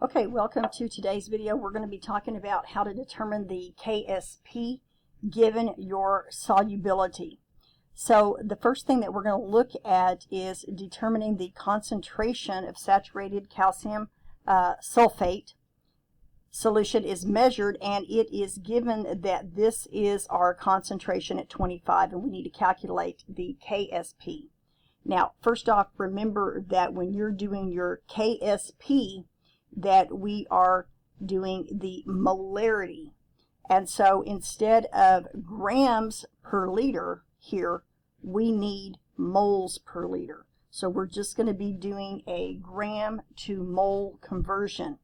Okay, welcome to today's video. We're going to be talking about how to determine the KSP given your solubility. So the first thing that we're going to look at is determining the concentration of saturated calcium sulfate solution is measured, and it is given that this is our concentration at 25, and we need to calculate the KSP. Now, first off, remember that when you're doing your KSP, that we are doing the molarity. And so instead of grams per liter here, we need moles per liter. So we're just going to be doing a gram to mole conversion.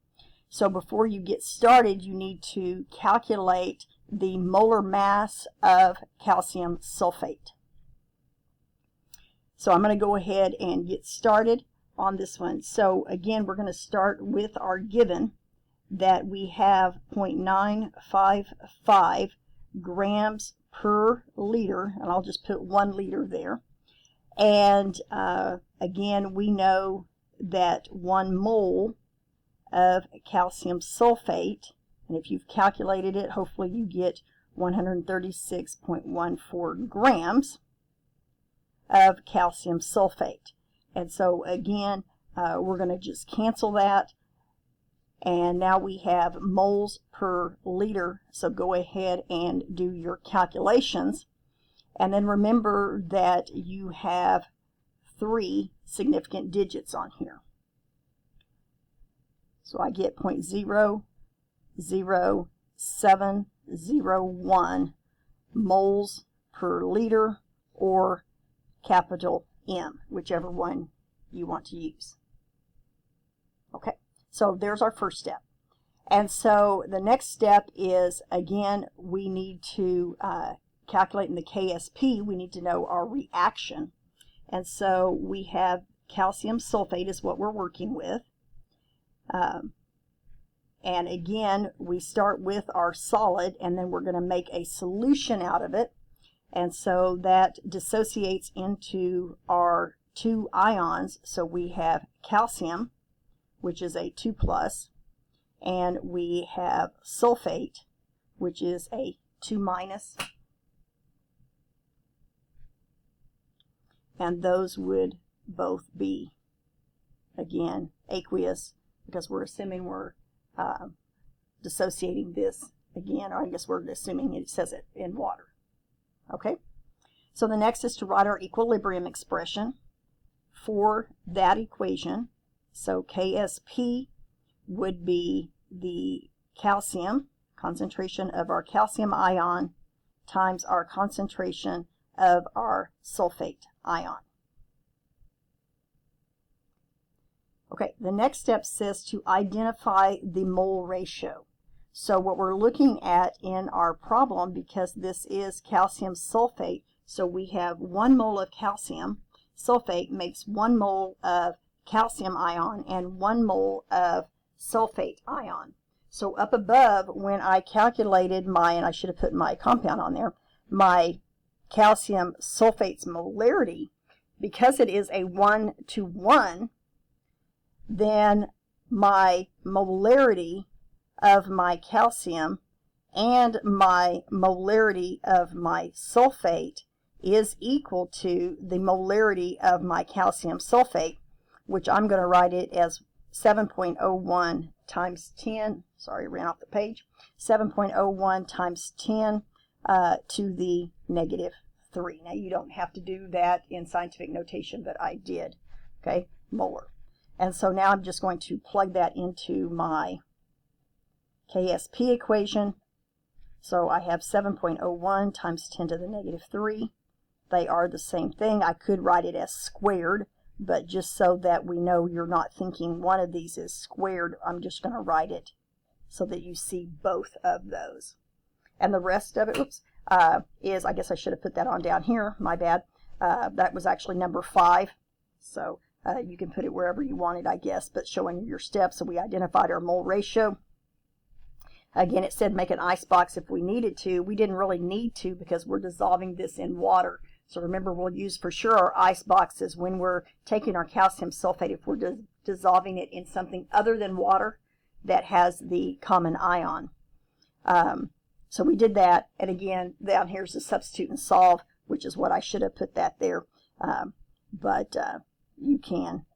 So before you get started, you need to calculate the molar mass of calcium sulfate. So I'm going to go ahead and get started on this one. So again, we're going to start with our given that we have 0.955 grams per liter, and I'll just put 1 liter there. And again, we know that 1 mole of calcium sulfate, and if you've calculated it, hopefully you get 136.14 grams of calcium sulfate. And so again, we're going to just cancel that. And now we have moles per liter. So go ahead and do your calculations. And then remember that you have 3 significant digits on here. So I get 0.00701 moles per liter, or capital M, whichever one you want to use. Okay, so there's our first step. And so the next step is, again, we need to calculate in the KSP, we need to know our reaction. And so we have calcium sulfate is what we're working with. And again, we start with our solid, and then we're going to make a solution out of it. And so that dissociates into our 2 ions. So we have calcium, which is a 2+, and we have sulfate, which is a 2-. And those would both be, again, aqueous, because we're assuming we're dissociating this again, or I guess we're assuming it says it in water. Okay, so the next is to write our equilibrium expression for that equation. So KSP would be the calcium, concentration of our calcium ion, times our concentration of our sulfate ion. Okay, the next step says to identify the mole ratio. So what we're looking at in our problem, because this is calcium sulfate, so we have 1 mole of calcium sulfate makes 1 mole of calcium ion and 1 mole of sulfate ion. So up above, when I calculated my, and I should have put my compound on there, my calcium sulfate's molarity, because it is a 1-to-1, then my molarity of my calcium and my molarity of my sulfate is equal to the molarity of my calcium sulfate, which I'm going to write it as 7.01 times 10, sorry, ran off the page, 7.01 times 10 to the -3. Now you don't have to do that in scientific notation, but I did, okay, molar. And so now I'm just going to plug that into my KSP equation. So I have 7.01 times 10 to the -3. They are the same thing. I could write it as squared, but just so that we know you're not thinking one of these is squared, I'm just going to write it so that you see both of those. And the rest of it, is, I guess I should have put that on down here, my bad. That was actually number 5. So you can put it wherever you want it, I guess, but showing your steps. So we identified our mole ratio. Again, it said make an ice box if we needed to. We didn't really need to because we're dissolving this in water. So remember, we'll use for sure our ice boxes when we're taking our calcium sulfate. If we're dissolving it in something other than water, that has the common ion. So we did that, and again, down here's the substitute and solve, which is what I should have put that there. But you can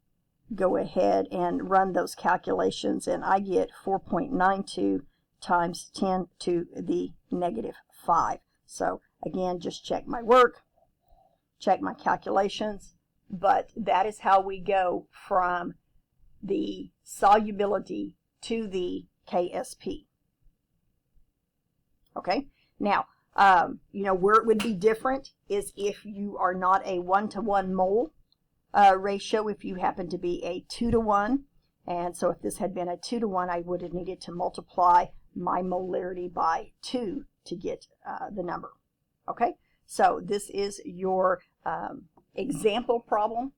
go ahead and run those calculations, and I get 4.92 times 10 to the negative 5. So again, just check my work, check my calculations, but that is how we go from the solubility to the KSP. Okay, now, where it would be different is if you are not a 1-to-1 mole ratio, if you happen to be a 2-to-1. And so if this had been a 2-to-1, I would have needed to multiply my molarity by 2 to get the number. Okay, so this is your example problem